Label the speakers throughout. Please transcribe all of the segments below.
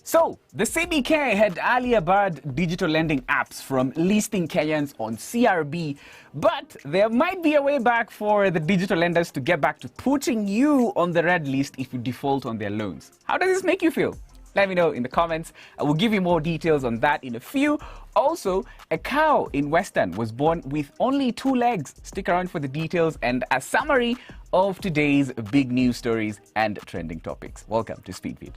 Speaker 1: So, the CBK had earlier barred digital lending apps from listing Kenyans on CRB, but there might be a way back for the digital lenders to get back to putting you on the red list if you default on their loans. How does this make you feel? Let me know in the comments. I will give you more details on that in a few. Also, a cow in Western was born with only 2 legs. Stick around for the details and a summary of today's big news stories and trending topics. Welcome to SpeedFeed.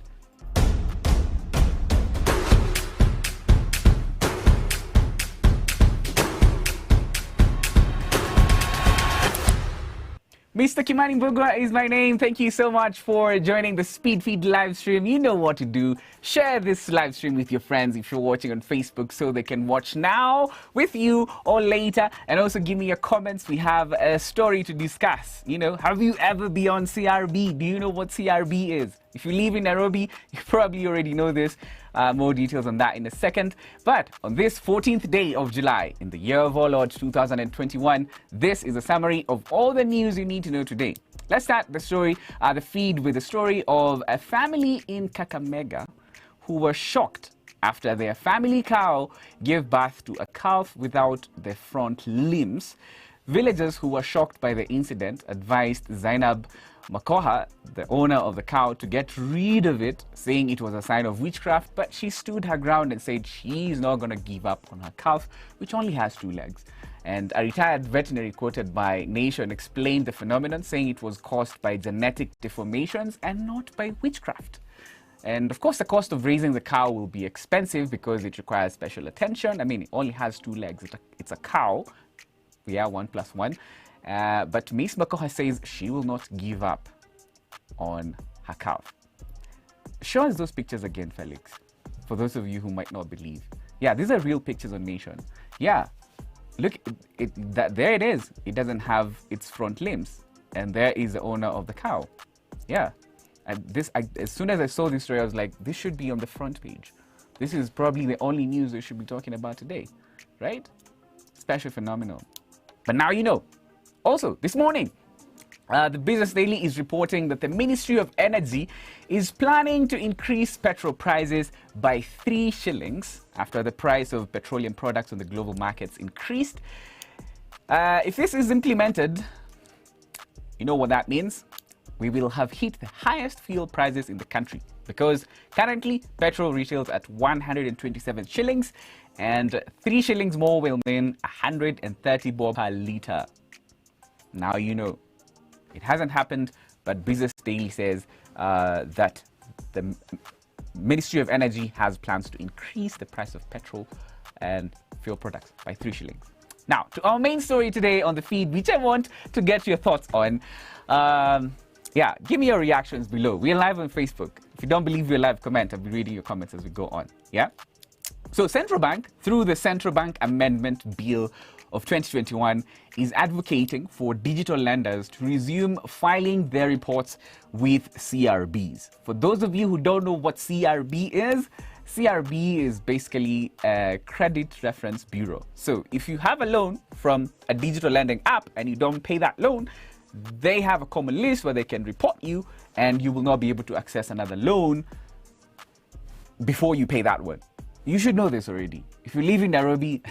Speaker 1: Mr. Kimani Mbugua is my name. Thank you so much for joining the SpeedFeed live stream. You know what to do. Share this live stream with your friends if you're watching on Facebook so they can watch now with you or later. And also give me your comments. We have a story to discuss. You know, have you ever been on CRB? Do you know what CRB is? If you live in Nairobi, you probably already know this. More details on that in a second. But on this 14th day of July, in the year of our Lord 2021, this is a summary of all the news you need to know today. Let's start the feed with the story of a family in Kakamega who were shocked after their family cow gave birth to a calf without the front limbs. Villagers who were shocked by the incident advised Zainab Makoha, the owner of the cow, to get rid of it, saying it was a sign of witchcraft, but she stood her ground and said she's not going to give up on her calf, which only has 2 legs. And a retired veterinary quoted by Nation explained the phenomenon, saying it was caused by genetic deformations and not by witchcraft. And of course, the cost of raising the cow will be expensive because it requires special attention. I mean, it only has 2 legs. It's a cow. Yeah, 1 + 1. But Miss Makoha says she will not give up on her calf. Show us those pictures again, Felix, for those of you who might not believe. Yeah, these are real pictures on Nation. Yeah, look, there it is. It doesn't have its front limbs. And there is the owner of the cow. Yeah. And as soon as I saw this story, I was like, this should be on the front page. This is probably the only news we should be talking about today, right? Special phenomenon. But now you know. Also, this morning, the Business Daily is reporting that the Ministry of Energy is planning to increase petrol prices by 3 shillings after the price of petroleum products on the global markets increased. If this is implemented, you know what that means? We will have hit the highest fuel prices in the country because currently petrol retails at 127 shillings and 3 shillings more will mean 130 bob per litre. Now you know. It hasn't happened, but Business Daily says that the Ministry of Energy has plans to increase the price of petrol and fuel products by 3 shillings. Now, to our main story today on the feed, which I want to get your thoughts on. Yeah, give me your reactions below. We're live on Facebook. If you don't believe we're live, comment. I'll be reading your comments as we go on. Yeah? So Central Bank, through the Central Bank Amendment Bill of 2021, is advocating for digital lenders to resume filing their reports with CRBs. For those of you who don't know what CRB is basically a credit reference bureau. So if you have a loan from a digital lending app and you don't pay that loan, they have a common list where they can report you and you will not be able to access another loan before you pay that one. You should know this already. If you live in Nairobi,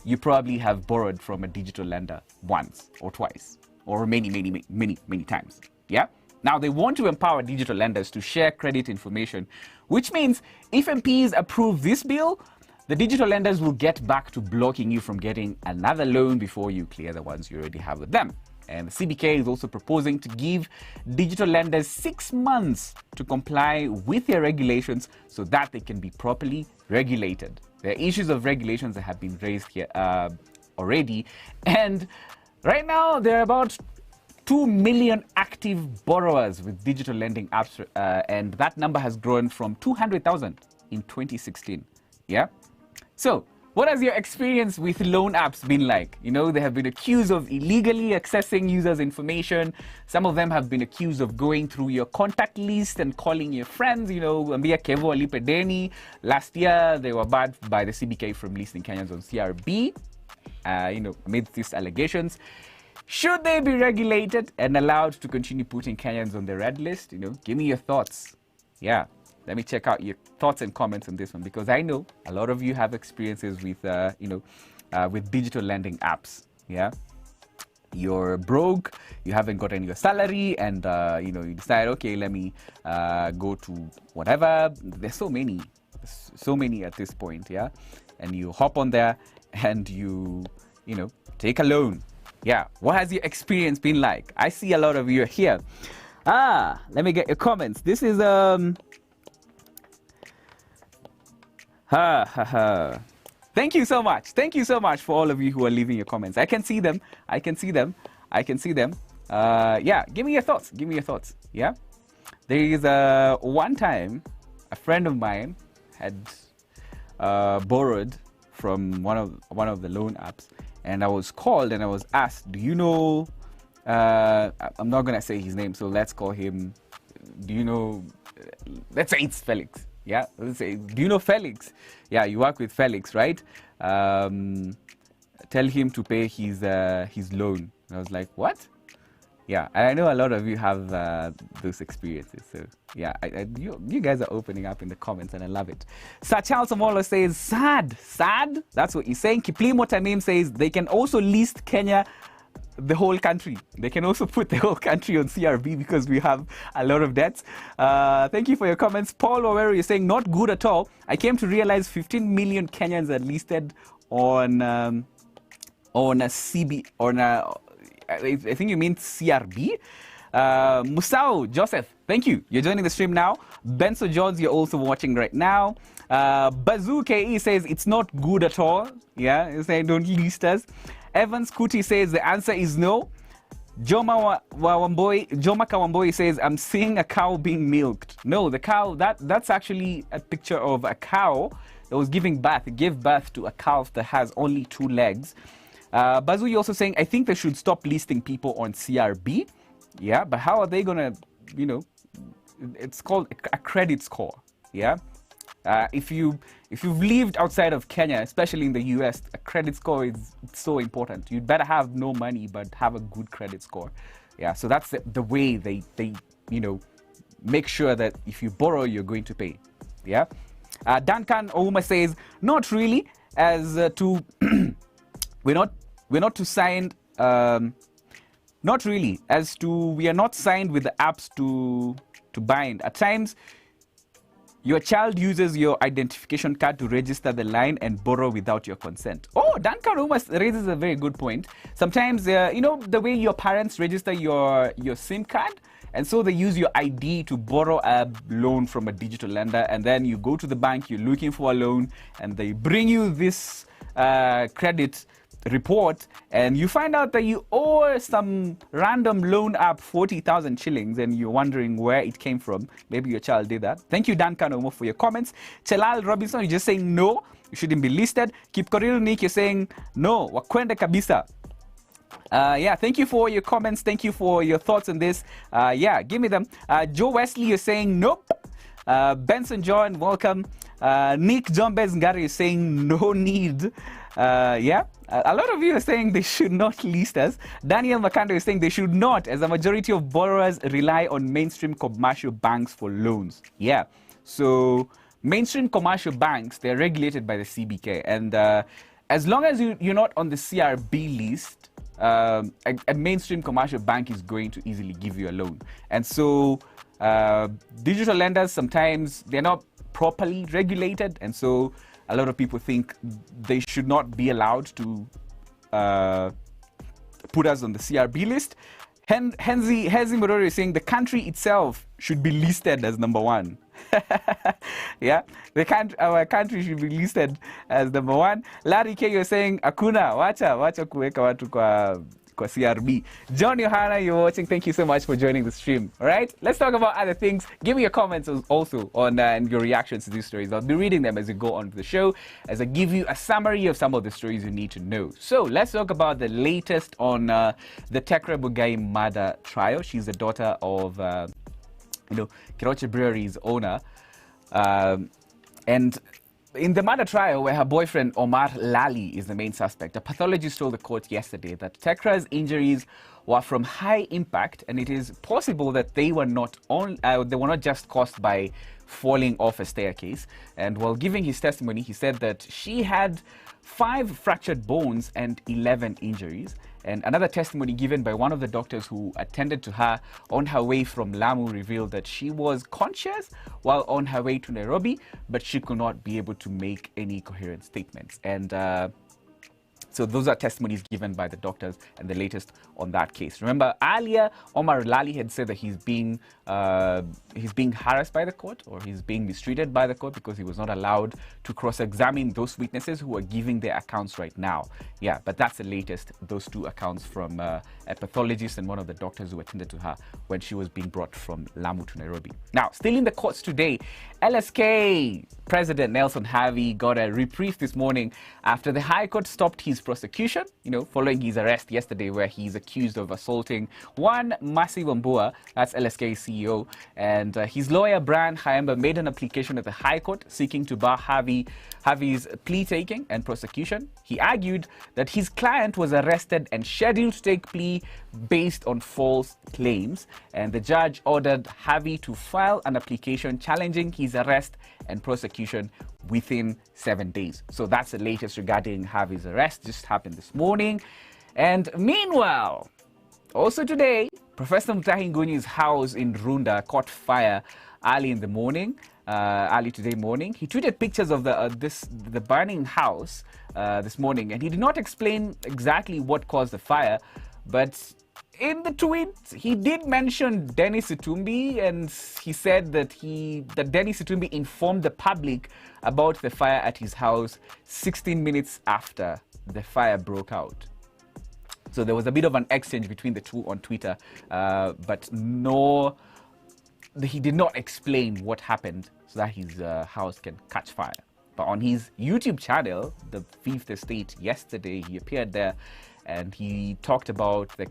Speaker 1: you probably have borrowed from a digital lender once or twice or many times. Yeah? Now, they want to empower digital lenders to share credit information, which means if MPs approve this bill, the digital lenders will get back to blocking you from getting another loan before you clear the ones you already have with them. And the CBK is also proposing to give digital lenders 6 months to comply with their regulations so that they can be properly regulated. There are issues of regulations that have been raised here already. And right now, there are about 2 million active borrowers with digital lending apps. And that number has grown from 200,000 in 2016. Yeah? So, what has your experience with loan apps been like? You know, they have been accused of illegally accessing users' information. Some of them have been accused of going through your contact list and calling your friends. You know, Ambia Kevo Alipe Deni. Last year, they were barred by the CBK from listing Kenyans on CRB. You know, amid these allegations. Should they be regulated and allowed to continue putting Kenyans on the red list? You know, give me your thoughts. Yeah. Let me check out your thoughts and comments on this one, because I know a lot of you have experiences with, with digital lending apps. Yeah, you're broke, you haven't gotten your salary, and you decide, okay, let me go to whatever. There's so many at this point. Yeah, and you hop on there and you take a loan. Yeah, what has your experience been like? I see a lot of you here. Let me get your comments. This is Thank you so much. Thank you so much for all of you who are leaving your comments. I can see them. Yeah, give me your thoughts. Yeah. There is one time a friend of mine had borrowed from one of the loan apps, and I was called and I was asked, do you know, I'm not gonna say his name, so let's call him, let's say it's Felix. Yeah, let's say, do you know Felix? Yeah, you work with Felix, right? Tell him to pay his loan. And I was like, what? Yeah, and I know a lot of you have those experiences. So yeah, you guys are opening up in the comments, and I love it. Sir Charles Amolo says, sad. That's what he's saying. Kiplimo Tamim says they can also list Kenya, the whole country. They can also put the whole country on CRB because we have a lot of debts. Thank you for your comments. Paul Waweru, you're saying not good at all. I came to realize 15 million Kenyans are listed on a CB, I think you mean CRB. Musao Joseph, thank you. You're joining the stream now. Benso Jones, you're also watching right now. Bazoo KE says it's not good at all. Yeah, he's saying don't list us. Evans Kuti says the answer is no. Joma Kawamboi says I'm seeing a cow being milked. No, the cow, that's actually a picture of a cow that was giving birth. It gave birth to a calf that has only 2 legs. Bazu, you're also saying I think they should stop listing people on CRB. Yeah, but how are they gonna, it's called a credit score. Yeah. If you've lived outside of Kenya, especially in the US, a credit score is so important. You'd better have no money but have a good credit score. Yeah, so that's the way they make sure that if you borrow, you're going to pay. Yeah. Duncan Ouma says not really, as to we're not to signed. Not really, as to we are not signed with the apps to bind. At times, your child uses your identification card to register the line and borrow without your consent. Oh, Duncan Omas raises a very good point. Sometimes, the way your parents register your SIM card, and so they use your ID to borrow a loan from a digital lender, and then you go to the bank, you're looking for a loan, and they bring you this credit report, and you find out that you owe some random loan app 40,000 shillings, and you're wondering where it came from. Maybe your child did that. Thank you, Dan Kanomo, for your comments. Chelal Robinson, you're just saying no, you shouldn't be listed. Keep Koriru Nick, you're saying no, wakwende kabisa. Yeah, thank you for your comments. Thank you for your thoughts on this. Yeah, give me them. Joe Wesley, you're saying nope. Benson John, welcome. Nick John Bezngari is saying no need. Yeah, a lot of you are saying they should not list us. Daniel Makando is saying they should not, as a majority of borrowers rely on mainstream commercial banks for loans. Yeah, so mainstream commercial banks, they're regulated by the CBK, and as long as you're not on the CRB list, a mainstream commercial bank is going to easily give you a loan. And so digital lenders, sometimes they're not properly regulated, and so a lot of people think they should not be allowed to put us on the CRB list. Henzi Morori is saying the country itself should be listed as number 1. Yeah, our country should be listed as number 1. Larry K, you're saying akuna wacha kuweka watu kwa CRB. John Yohana, you're watching. Thank you so much for joining the stream. All right, let's talk about other things. Give me your comments also on and your reactions to these stories. I'll be reading them as we go on with the show, as I give you a summary of some of the stories you need to know. So let's talk about the latest on the Tekra Bugai murder trial. She's the daughter of Kiroche Brewery's owner, and in the murder trial where her boyfriend Omar Lali is the main suspect, a pathologist told the court yesterday that Tekra's injuries were from high impact, and it is possible that they were not just caused by falling off a staircase. And while giving his testimony, he said that she had 5 fractured bones and 11 injuries. And another testimony given by one of the doctors who attended to her on her way from Lamu revealed that she was conscious while on her way to Nairobi, but she could not be able to make any coherent statements. And so those are testimonies given by the doctors and the latest on that case. Remember, earlier, Omar Lali had said that he's being harassed by the court, or he's being mistreated by the court because he was not allowed to cross-examine those witnesses who are giving their accounts right now. Yeah, but that's the latest, those 2 accounts from a pathologist and one of the doctors who attended to her when she was being brought from Lamu to Nairobi. Now, still in the courts today, LSK President Nelson Havi got a reprieve this morning after the High Court stopped his prosecution, following his arrest yesterday where he's accused of assaulting one Kimani Mbugua, that's LSK CEO, and his lawyer Brian Haemba made an application at the High Court seeking to bar Havi's plea taking and prosecution. He argued that his client was arrested and scheduled to take plea based on false claims, and the judge ordered Havi to file an application challenging his arrest and prosecution within 7 days. So that's the latest regarding Havi's arrest, just happened this morning. And meanwhile, also today, Professor Mutahi Ngunyi's house in Runda caught fire early in the morning, early today morning. He tweeted pictures of the burning house this morning, and he did not explain exactly what caused the fire, but in the tweet, he did mention Dennis Itumbi, and he said that Dennis Itumbi informed the public about the fire at his house 16 minutes after the fire broke out. So there was a bit of an exchange between the two on Twitter, but he did not explain what happened so that his house can catch fire. But on his YouTube channel, The Fifth Estate, yesterday, he appeared there and he talked about the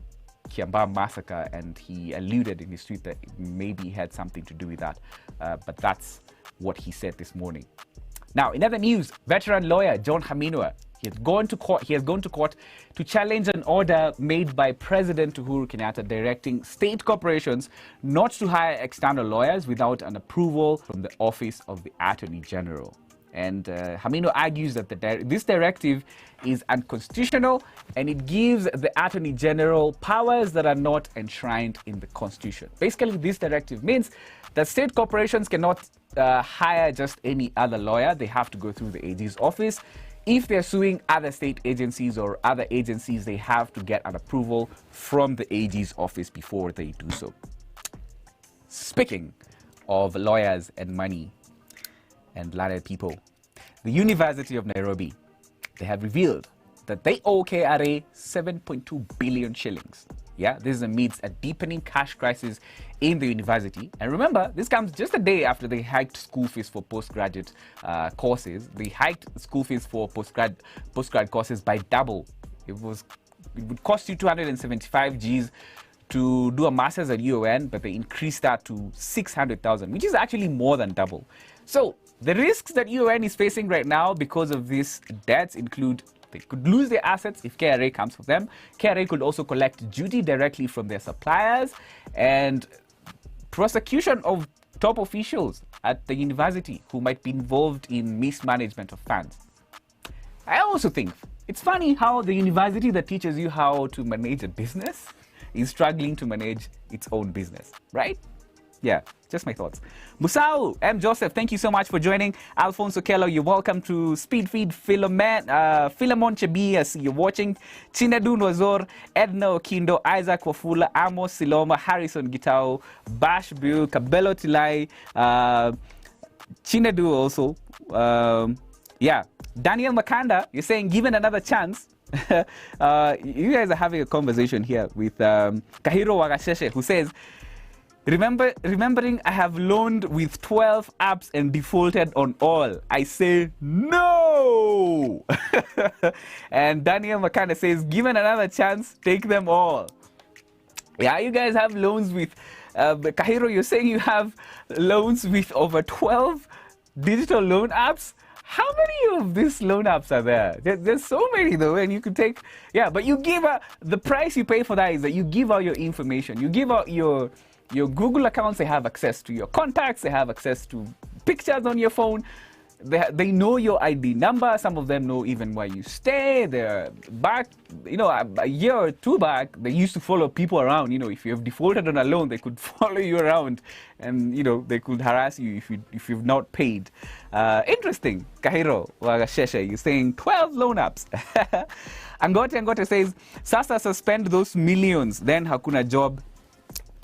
Speaker 1: Kiambaa massacre, and he alluded in his tweet that maybe he had something to do with that. But that's what he said this morning. Now, in other news, veteran lawyer John Haminwa, he has gone to court to challenge an order made by President Uhuru Kenyatta directing state corporations not to hire external lawyers without an approval from the Office of the Attorney General. And Hamino argues that this directive is unconstitutional, and it gives the Attorney General powers that are not enshrined in the Constitution. Basically, this directive means that state corporations cannot hire just any other lawyer. They have to go through the AG's office. If they're suing other state agencies or other agencies, they have to get an approval from the AG's office before they do so. Speaking of lawyers and money and landed people, the University of Nairobi, they have revealed that they owe KRA 7.2 billion shillings. Yeah, this is amidst a deepening cash crisis in the university. And remember, this comes just a day after they hiked school fees for postgraduate courses. They hiked school fees for postgrad courses by double. It would cost you 275 Gs to do a master's at UON, but they increased that to 600,000, which is actually more than double. So the risks that UON is facing right now because of these debts include they could lose their assets if KRA comes for them. KRA could also collect duty directly from their suppliers, and prosecution of top officials at the university who might be involved in mismanagement of funds. I also think it's funny how the university that teaches you how to manage a business is struggling to manage its own business, right? Yeah, just my thoughts. Musau M. Joseph, thank you so much for joining. Alfonso Kello, you're welcome to Speedfeed. Philemon Chebi, I see you're watching. Chinedu Nwazor, Edna Okindo, Isaac Wafula, Amos Siloma, Harrison Gitao, Bash Bill, Kabelo Tilai, Chinedu also. Yeah, Daniel Makanda, you're saying given another chance. You guys are having a conversation here with Kahiro Wagasheshe, who says, Remembering I have loaned with 12 apps and defaulted on all. I say no. And Daniel Makanda says, given another chance, take them all. Yeah, you guys have loans with Kahiro, you're saying you have loans with over 12 digital loan apps. How many of these loan apps are there? There's so many though, and you could take, yeah, but you give the price you pay for that is that you give out your information. You give out your Google accounts, they have access to your contacts, they have access to pictures on your phone. They know your ID number. Some of them know even where you stay. They're back, a year or two back, they used to follow people around. If you have defaulted on a loan, they could follow you around and, they could harass you if you've not paid. Interesting. Kahiro Wagasheshe, you're saying 12 loan apps. Angote says, Sasa suspend those millions, then hakuna job.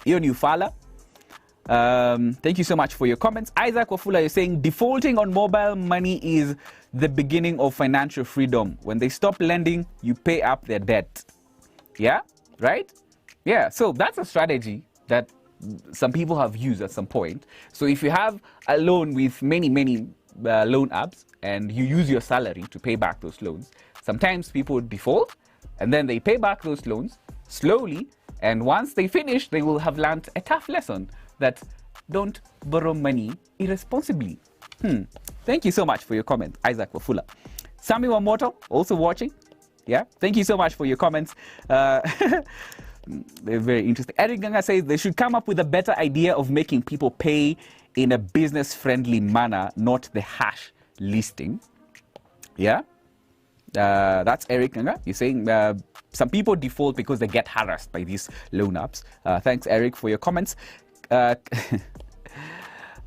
Speaker 1: Hiyo ni ufala. Thank you so much for your comments. Isaac Wafula, you're saying defaulting on mobile money is the beginning of financial freedom. When they stop lending, you pay up their debt. Yeah, right? Yeah, so that's a strategy that some people have used at some point. So if you have a loan with many loan apps and you use your salary to pay back those loans, sometimes people default and then they pay back those loans slowly, and once they finish, they will have learned a tough lesson that don't borrow money irresponsibly. Thank you so much for your comment, Isaac Wafula. Sami Wamoto, also watching. Yeah, thank you so much for your comments. They're very interesting. Eric Ganga says they should come up with a better idea of making people pay in a business-friendly manner, not the hash listing. Yeah, that's Eric Ganga. You're saying some people default because they get harassed by these loan apps. Thanks, Eric, for your comments. Daniel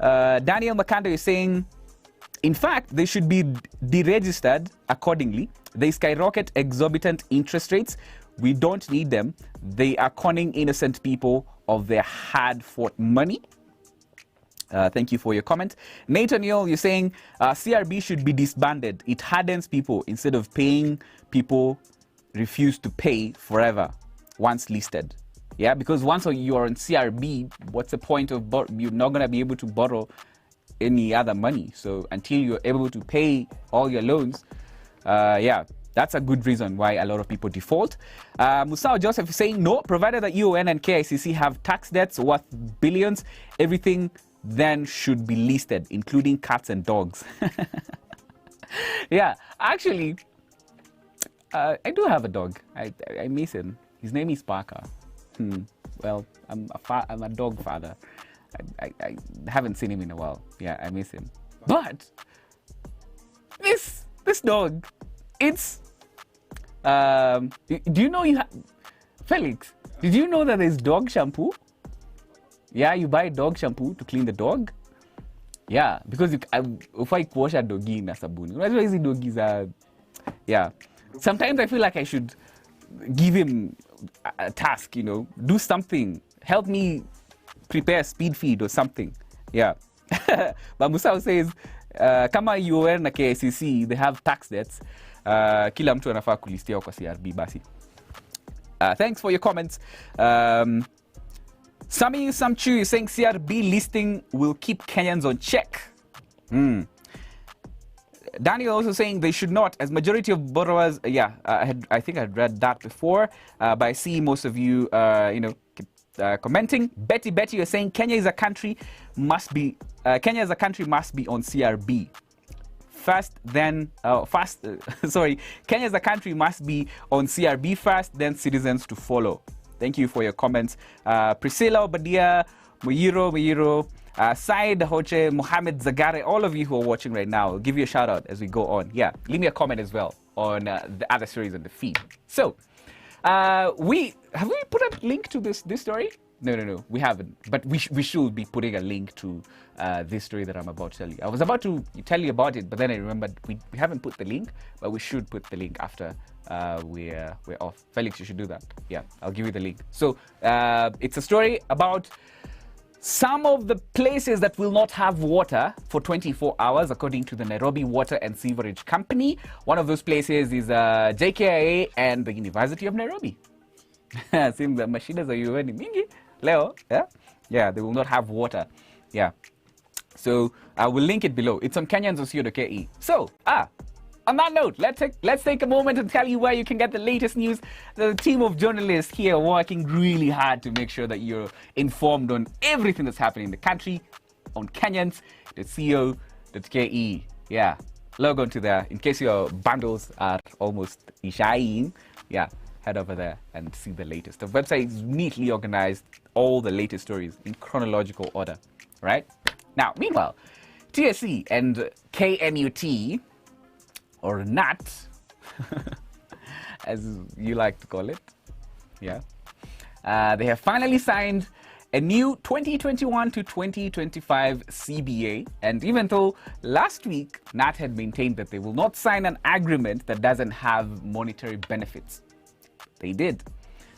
Speaker 1: Makando is saying, in fact, they should be deregistered accordingly. They skyrocket exorbitant interest rates. We don't need them. They are conning innocent people of their hard-fought money. Thank you for your comment. Nathan Neal, you're saying CRB should be disbanded. It hardens people. Instead of paying, people refuse to pay forever once listed. Yeah, because once you're on CRB, what's the point of you're not going to be able to borrow any other money. So until you're able to pay all your loans, yeah, that's a good reason why a lot of people default. Musao Joseph is saying, no, provided that UON and KICC have tax debts worth billions, everything then should be listed, including cats and dogs. Yeah, actually, I do have a dog. I miss him. His name is Parker. Well, I'm a dog father. I haven't seen him in a while. Yeah, I miss him. But this dog, it's do you know Felix? Did you know that there's dog shampoo? Yeah, you buy dog shampoo to clean the dog. Yeah, because if I wash a doggy na sabuni, unajua hizi doggies are, yeah. Sometimes I feel like I should give him a task, do something, help me prepare speed feed or something. Yeah. But Musao says, kama UON na KICC, they have tax debts. Kila mtu anafaa kulistia kwa CRB basi. Thanks for your comments. Sami Samchu is saying CRB listing will keep Kenyans on check. Daniel also saying they should not, as majority of borrowers, yeah, I think I had read that before, but I see most of you, commenting. Betty, you're saying Kenya as a country must be on CRB. Kenya as a country must be on CRB first, then citizens to follow. Thank you for your comments. Priscilla Obadia, Muyiro, Said Hoche, Mohammed Zagare, all of you who are watching right now, I'll give you a shout out as we go on. Yeah, leave me a comment as well on the other stories on the feed. So, have we put a link to this story? No, we haven't. But we should be putting a link to this story that I'm about to tell you. I was about to tell you about it, but then I remembered we haven't put the link, but we should put the link after we're off. Felix, you should do that. Yeah, I'll give you the link. So it's a story about some of the places that will not have water for 24 hours, according to the Nairobi Water and Sewerage Company. One of those places is JKIA and the University of Nairobi. Seems the machines are UN mingi leo. Yeah, they will not have water. Yeah. So I will link it below. It's on Kenyans.co.ke. So, on that note, let's take a moment and tell you where you can get the latest news. There's a team of journalists here working really hard to make sure that you're informed on everything that's happening in the country on Kenyans.co.ke. Yeah. log on to there. In case your bundles are almost ishaing, yeah, head over there and see the latest. The website is neatly organized, all the latest stories in chronological order, right? Now, meanwhile, TSC and KNUT, or NAT, as you like to call it, yeah, they have finally signed a new 2021 to 2025 CBA. And even though last week NAT had maintained that they will not sign an agreement that doesn't have monetary benefits, they did.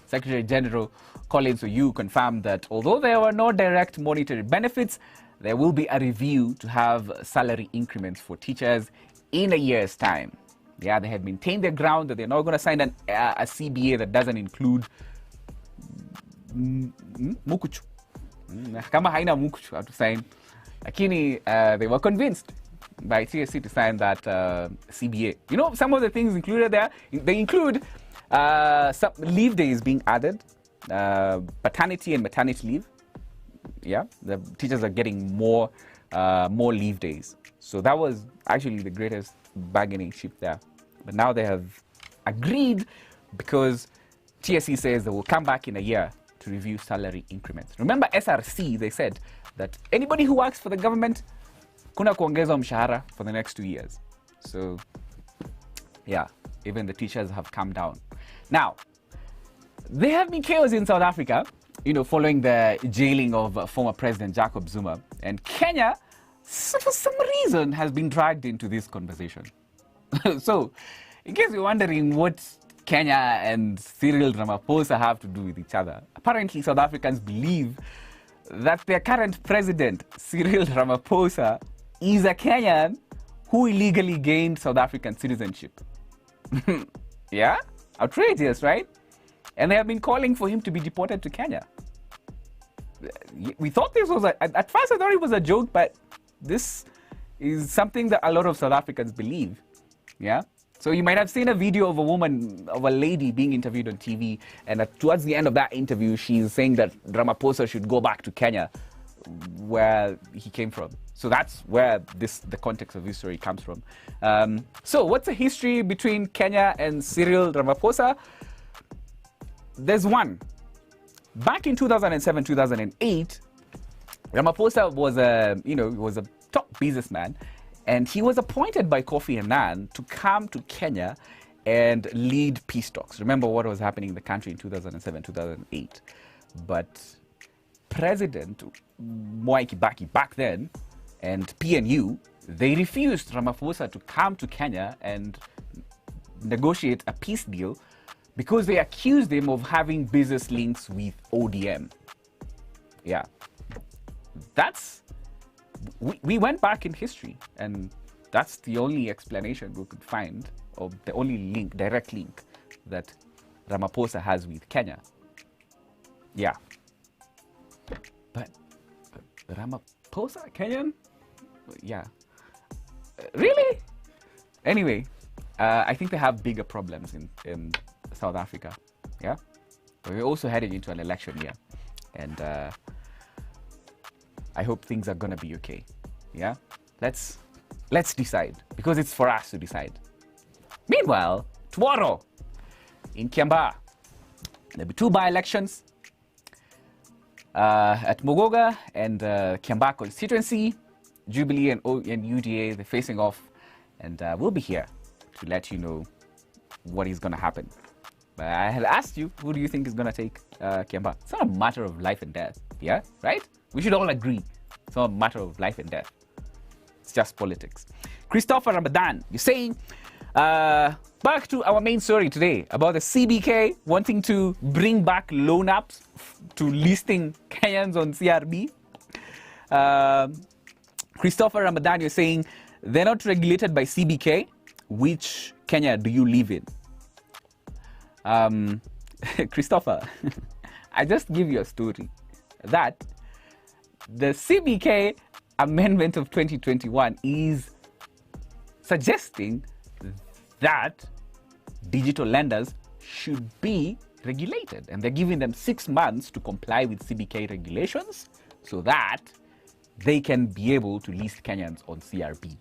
Speaker 1: Secretary General Collins Oyu confirmed that although there were no direct monetary benefits, there will be a review to have salary increments for teachers in a year's time. Yeah, they have maintained their ground that they're not going to sign a CBA that doesn't include mukuchu. Kama haina mukuchu, I have to sign. Lakini, they were convinced by TSC to sign that CBA. You know, some of the things included there, they include some leave days being added, paternity and maternity leave. Yeah, the teachers are getting more leave days. So that was actually the greatest bargaining chip there. But now they have agreed because TSC says they will come back in a year to review salary increments. Remember SRC, they said that anybody who works for the government, kuna kuongezwa mshahara for the next 2 years. So, yeah, even the teachers have come down. Now, there have been chaos in South Africa, you know, following the jailing of former President Jacob Zuma. And Kenya, for some reason, has been dragged into this conversation. So, in case you're wondering what Kenya and Cyril Ramaphosa have to do with each other, apparently South Africans believe that their current president, Cyril Ramaphosa, is a Kenyan who illegally gained South African citizenship. Yeah? Outrageous, right? And they have been calling for him to be deported to Kenya. We thought this was at first I thought it was a joke, but this is something that a lot of South Africans believe. Yeah? So you might have seen a video of a lady being interviewed on TV, and towards the end of that interview, she's saying that Ramaphosa should go back to Kenya, where he came from. So that's where the context of this story comes from. So what's the history between Kenya and Cyril Ramaphosa? There's one. Back in 2007, 2008, Ramaphosa was a top businessman. And he was appointed by Kofi Annan to come to Kenya and lead peace talks. Remember what was happening in the country in 2007, 2008. But President Mwai Kibaki back then and PNU, they refused Ramaphosa to come to Kenya and negotiate a peace deal because they accused him of having business links with ODM. Yeah. We went back in history, and that's the only explanation we could find, or the only direct link that Ramaphosa has with Kenya. Yeah. But Ramaphosa, Kenyan? Yeah. Really? Anyway, I think they have bigger problems in South Africa. Yeah? But we're also heading into an election year. And I hope things are gonna be okay. Yeah? Let's decide, because it's for us to decide. Meanwhile, tomorrow in Kiambaa, there'll be 2 by-elections at Mogoga and Kiambaa constituency. Jubilee and UDA, they're facing off, and we'll be here to let you know what is gonna happen. I had asked you, who do you think is gonna take Kiambaa? It's not a matter of life and death, yeah? Right? We should all agree. It's not a matter of life and death. It's just politics. Christopher Ramadan, you're saying, back to our main story today about the CBK wanting to bring back loan apps to listing Kenyans on CRB. Christopher Ramadan, you're saying, they're not regulated by CBK. Which Kenya do you live in? Christopher, I just give you a story that the CBK amendment of 2021 is suggesting that digital lenders should be regulated, and they're giving them 6 months to comply with CBK regulations so that they can be able to list Kenyans on CRB.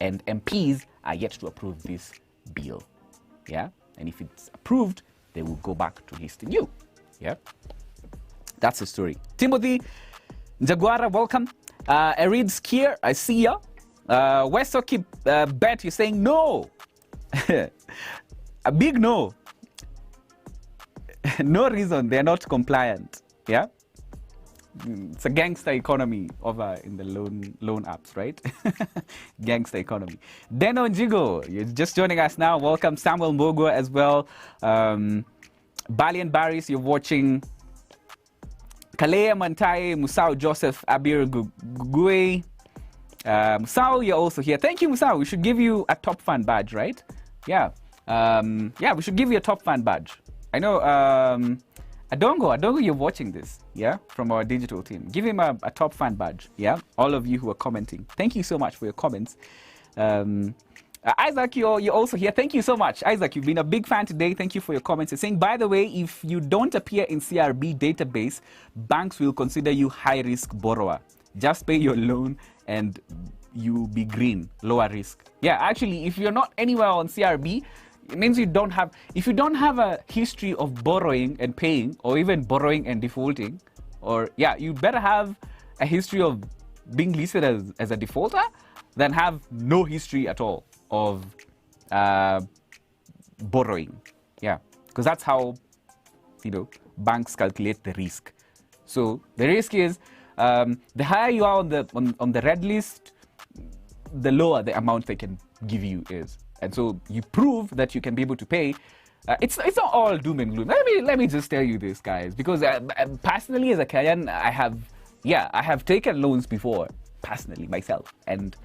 Speaker 1: and MPs are yet to approve this bill. Yeah, and if it's approved, they will go back to listing you. Yeah, that's the story. Timothy Jaguara, welcome. Erid Skier, I see ya. Westoki Bet, you're saying no. A big no. No reason they're not compliant. Yeah, it's a gangster economy over in the loan apps, right? Gangster economy. Deno Njigo, you're just joining us now. Welcome. Samuel Mbugua as well. Bali and Barris, you're watching. Kalea Mantai, Musau Joseph, Abir Gugwe. Musau, you're also here. Thank you, Musau. We should give you a top fan badge, right? Yeah. Yeah, we should give you a top fan badge. I know, Adongo, you're watching this, yeah, from our digital team. Give him a top fan badge, yeah, all of you who are commenting. Thank you so much for your comments. Isaac, you're also here. Thank you so much. Isaac, you've been a big fan today. Thank you for your comments. You're saying, by the way, if you don't appear in CRB database, banks will consider you high-risk borrower. Just pay your loan and you be green, lower risk. Yeah, actually, if you're not anywhere on CRB, it means if you don't have a history of borrowing and paying, or even borrowing and defaulting, or yeah, you better have a history of being listed as a defaulter than have no history at all of borrowing. Yeah, because that's how, banks calculate the risk. So the risk is the higher you are on the red list, the lower the amount they can give you is. And so you prove that you can be able to pay. It's not all doom and gloom. Let me just tell you this, guys, because personally as a Kenyan, I have taken loans before, personally myself, and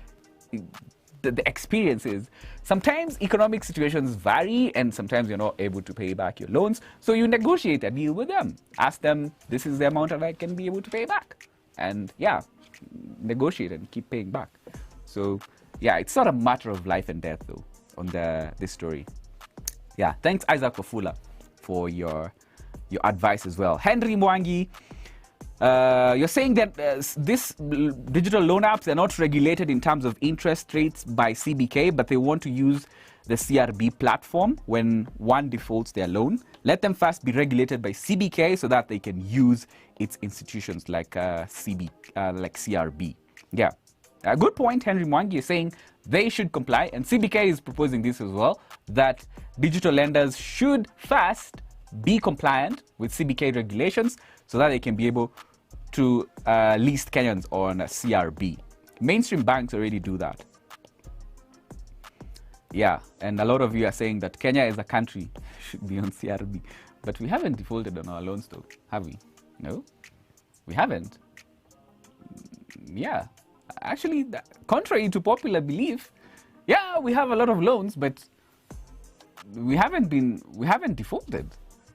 Speaker 1: the experience is sometimes economic situations vary, and sometimes you're not able to pay back your loans. So you negotiate a deal with them. Ask them, this is the amount that I can be able to pay back, and yeah, negotiate and keep paying back. So yeah, it's not a matter of life and death though on this story. Yeah, thanks Isaac Kofula for your advice as well. Henry Mwangi, you're saying that this digital loan apps are not regulated in terms of interest rates by CBK, but they want to use the CRB platform when one defaults their loan. Let them first be regulated by CBK so that they can use its institutions like CRB. Yeah. A good point, Henry Mwangi is saying they should comply, and CBK is proposing this as well, that digital lenders should first be compliant with CBK regulations so that they can be able to list Kenyans on CRB. Mainstream banks already do that. Yeah, and a lot of you are saying that Kenya as a country should be on CRB, but we haven't defaulted on our loans though, have we? No, we haven't. Yeah. Actually, contrary to popular belief, yeah, we have a lot of loans, but we haven't defaulted.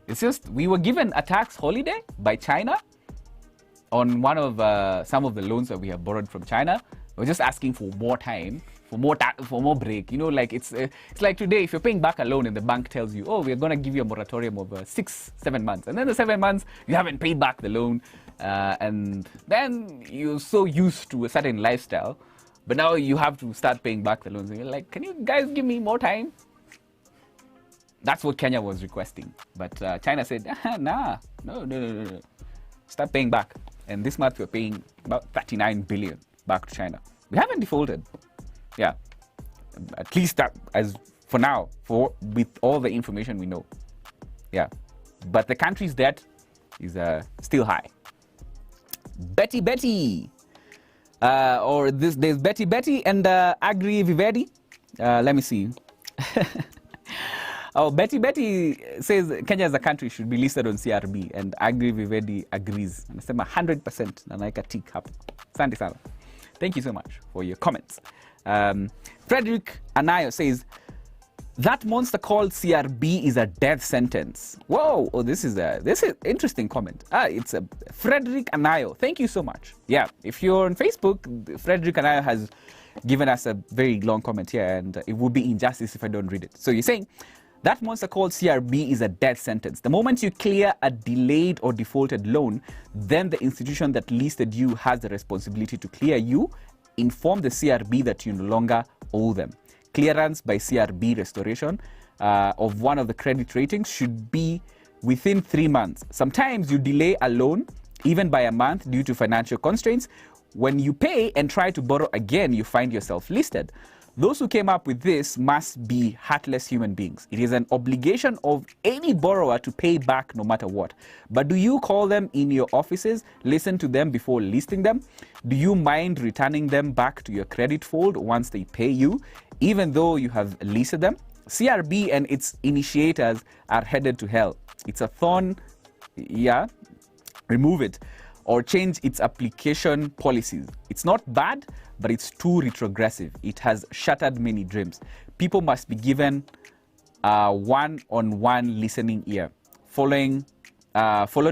Speaker 1: It's just we were given a tax holiday by China on one of some of the loans that we have borrowed from China. We're just asking for more time, for more break. Like it's like today, if you're paying back a loan and the bank tells you, oh, we're going to give you a moratorium of 6-7 months, and then the 7 months you haven't paid back the loan. And then you're so used to a certain lifestyle, but now you have to start paying back the loans. And you're like, can you guys give me more time? That's what Kenya was requesting. But China said, nah, no. Start paying back. And this month we're paying about 39 billion back to China. We haven't defaulted. Yeah. At least that, as for now, with all the information we know. Yeah. But the country's debt is still high. Betty, there's Betty and Agri Vivedi. Let me see. Oh, Betty says Kenya as a country should be listed on CRB, and Agri Vivedi agrees. Anasema 100% na naika tick hapo. Asante sana. Thank you so much for your comments. Frederick Anayo says, that monster called CRB is a death sentence. Whoa, this is interesting comment. It's a Frederick Anayo. Thank you so much. Yeah, if you're on Facebook, Frederick Anayo has given us a very long comment here, and it would be injustice if I don't read it. So you're saying, that monster called CRB is a death sentence. The moment you clear a delayed or defaulted loan, then the institution that listed you has the responsibility to clear you inform the CRB that you no longer owe them. Clearance by CRB restoration of one of the credit ratings should be within 3 months. Sometimes you delay a loan even by a month due to financial constraints. When you pay and try to borrow again, you find yourself listed. Those who came up with this must be heartless human beings. It is an obligation of any borrower to pay back no matter what. But do you call them in your offices, listen to them before listing them? Do you mind returning them back to your credit fold once they pay you, even though you have listed them? CRB and its initiators are headed to hell. It's a thorn, remove it or change its application policies. It's not bad, but it's too retrogressive. It has shattered many dreams. People must be given a one-on-one listening ear, followed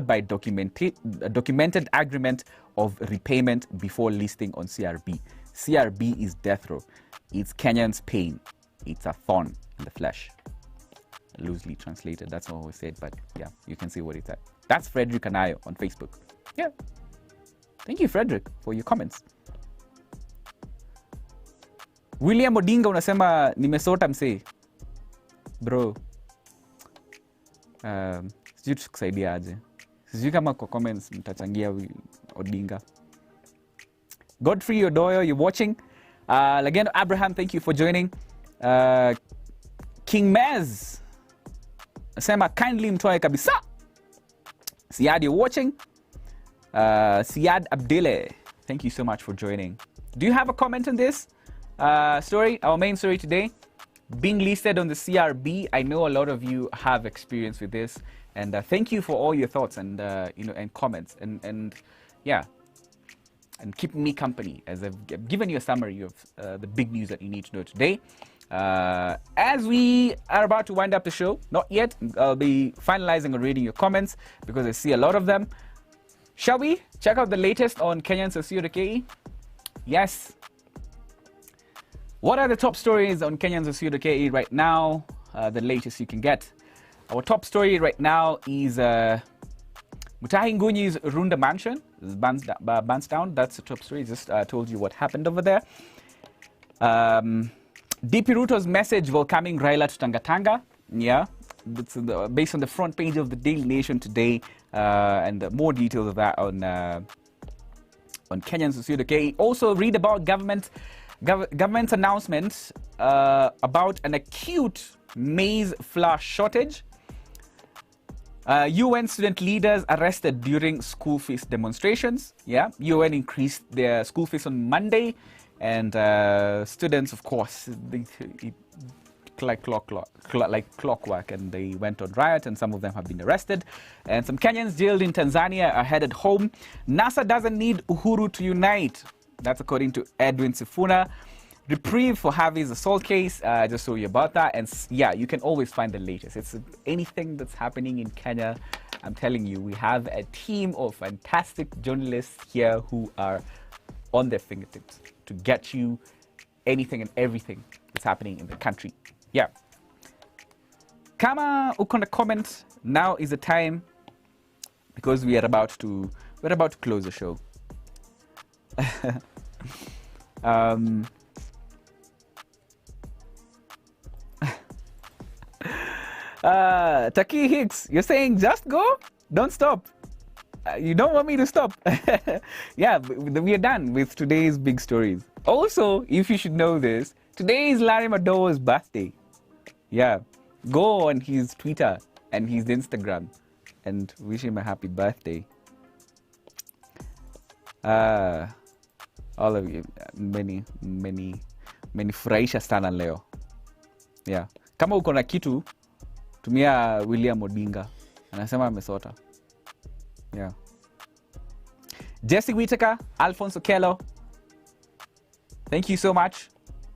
Speaker 1: by documented agreement of repayment before listing on CRB. CRB is death row. It's Kenyans' pain. It's a thorn in the flesh. Loosely translated, that's not what we said, but yeah, you can see what it said. That's Frederick Anayo on Facebook. Yeah. Thank you, Frederick, for your comments. William Odinga unasema nimesota msee. Bro. Sijui tukusaidia aje. Sijui kama kwa comments mtachangia Odinga. Godfrey Odoyo, you're watching. Again, Abraham, thank you for joining. King Mez nasema kindly mtoe kabisa. Siad, you're watching. Siad Abdile, thank you so much for joining. Do you have a comment on this story, our main story today? Being listed on the CRB, I know a lot of you have experience with this, and thank you for all your thoughts and and comments, and keeping me company as I've given you a summary of the big news that you need to know today. As we are about to wind up the show, not yet, I'll be finalizing and reading your comments because I see a lot of them. Shall we check out the latest on Kenyans.co.ke? Yes. What are the top stories on Kenyans.co.ke right now? The latest you can get. Our top story right now is Mutahi Ngunyi's Runda Mansion. Burns down. That's the top story. Just told you what happened over there. DP Ruto's message welcoming Raila to Tangatanga. Yeah. Based on the front page of the Daily Nation today, and more details of that on Kenyans.co.ke. Also read about government's announcement about an acute maize flour shortage. UN student leaders arrested during school fees demonstrations. Yeah, UN increased their school fees on Monday, and students, of course, like clockwork, and they went on riot, and some of them have been arrested, and some Kenyans jailed in Tanzania are headed home. NASA doesn't need Uhuru to unite. That's according to Edwin Sifuna. Reprieve for Harvey's assault case. I just told you about that, and yeah, you can always find the latest. It's anything that's happening in Kenya. I'm telling you, we have a team of fantastic journalists here who are on their fingertips to get you anything and everything that's happening in the country. Yeah. Kama uko na comment, now is the time, because we're about to close the show. Taki Hicks, you're saying just go, don't stop. You don't want me to stop. Yeah, we are done with today's big stories. Also, if you should know this, today is Larry Madowo's birthday. Yeah, go on his Twitter and his Instagram and wish him a happy birthday. All of you, many furahisha sana leo. Yeah, kama uko na kitu, tumia William Odinga, anasema amesota. Yeah. Jesse Whitaker, Alfonso Kello, thank you so much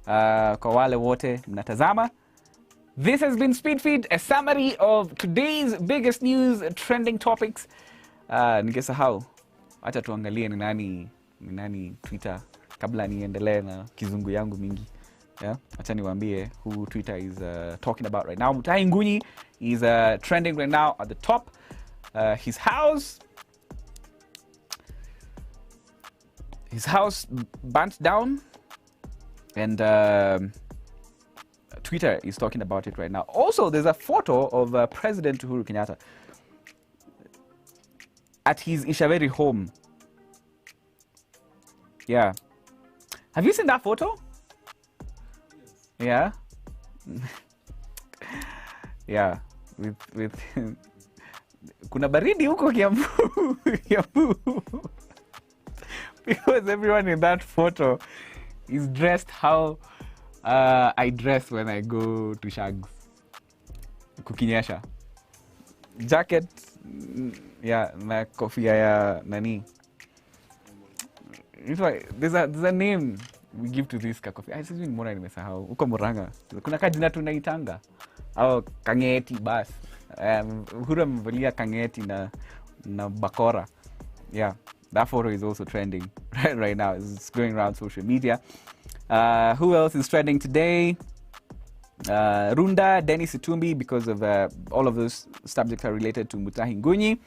Speaker 1: kwa wale wote mnatazama. This has been Speedfeed, a summary of today's biggest news, trending topics. Ningesahau, acha tuangalie ni nani Twitter kabla niendelee na kizungu yangu mingi. Yeah, acha niwaambie who Twitter is talking about right now. Mutahi Ngunyi is trending right now at the top. His house, his house burnt down, and Twitter is talking about it right now. Also, there's a photo of President Uhuru Kenyatta at his Ishaveri home. Yeah. Have you seen that photo? Yes. Yeah. Yeah. With kuna baridi huko Kiambu. Kiambu. Because everyone in that photo is dressed how I dress when I go to Shags. Kukinyesha. Jacket, yeah, na kofia ya nani. There's a name we give to this kakofia. I sijui mbona nimesahau. Huko Murang'a. Kuna kajina tunaitanga. Au kangeti bas. Uhuru amevalia kangeti na bakora. Yeah, that photo is also trending right now. It's going around social media. Who else is trending today? Runda, Dennis Itumbi, because of all of those subjects are related to Mutahi Ngunyi.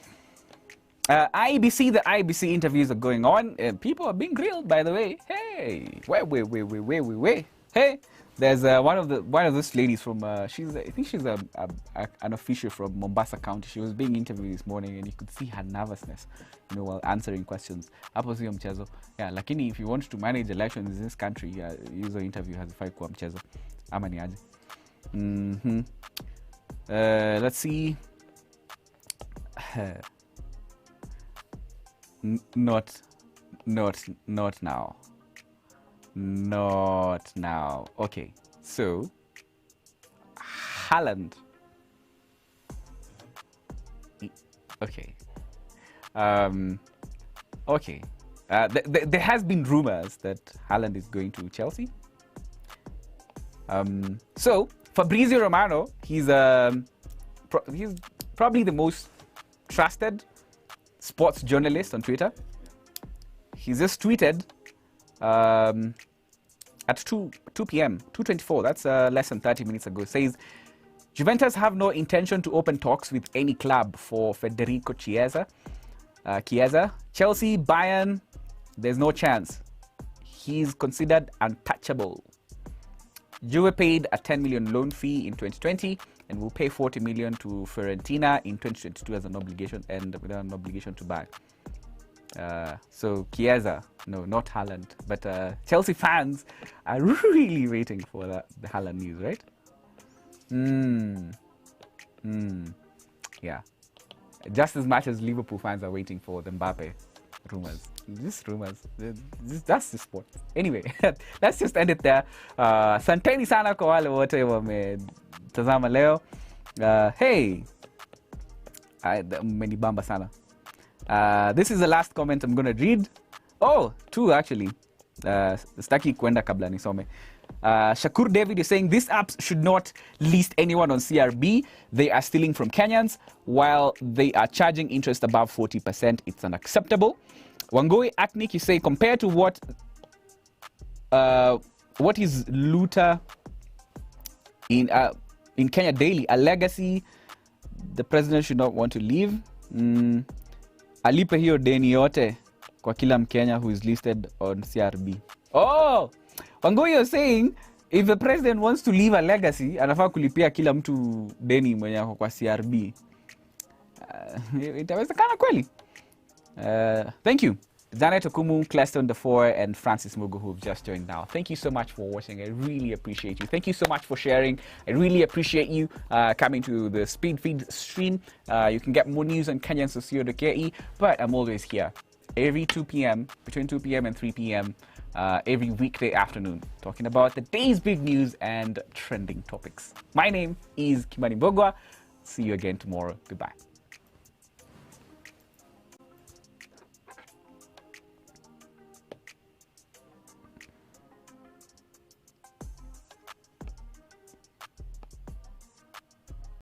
Speaker 1: The IBC interviews are going on. People are being grilled, by the way. Hey, wait. Hey, there's one of those ladies from. I think she's an official from Mombasa County. She was being interviewed this morning, and you could see her nervousness, while answering questions. Hapo sio mchezo. Yeah, lakini if you want to manage elections in this country, user interview hazifai kuwa mchezo. Ama ni aje. Let's see. Not now. Not now. Okay, so Haaland. Okay. Okay. There has been rumors that Haaland is going to Chelsea. So Fabrizio Romano, he's probably the most trusted sports journalist on Twitter. He just tweeted at 2 p.m., 2:24, that's less than 30 minutes ago, says, Juventus have no intention to open talks with any club for Federico Chiesa. Chelsea, Bayern, there's no chance. He's considered untouchable. Juve paid a 10 million loan fee in 2020 and will pay 40 million to Fiorentina in 2022 as an obligation and without an obligation to buy. So Chiesa, no, not Haaland, but Chelsea fans are really waiting for the Haaland news, right? Yeah. Just as much as Liverpool fans are waiting for the Mbappe rumors. Just rumors. That's the sport. Anyway, let's just end it there. Santeni sana kwa wale wote wametazama leo. Hey, menibamba sana. This is the last comment I'm going to read. Oh, two actually. Staki kwenda kabla nisome. Shakur David is saying these apps should not list anyone on CRB. They are stealing from Kenyans while they are charging interest above 40%. It's unacceptable. Wangoi Aknik is saying compared to what is Luta in Kenya Daily, a legacy the president should not want to leave. Alipe hiyo deni yote kwa kila Mkenya who is listed on CRB. Oh, Wangoi, you're saying if the president wants to leave a legacy, anafaa kulipia kila mtu deni mwenye ako kwa CRB. Itawezekana kweli? Thank you. Zanet Okumu, Cleston Defoe, and Francis Mugu, who have just joined now. Thank you so much for watching. I really appreciate you. Thank you so much for sharing. I really appreciate you coming to the Speed Feed stream. You can get more news on Kenyans.co.ke, but I'm always here every 2 p.m., between 2 p.m. and 3 p.m., every weekday afternoon, talking about the day's big news and trending topics. My name is Kimani Mbugua. See you again tomorrow. Goodbye.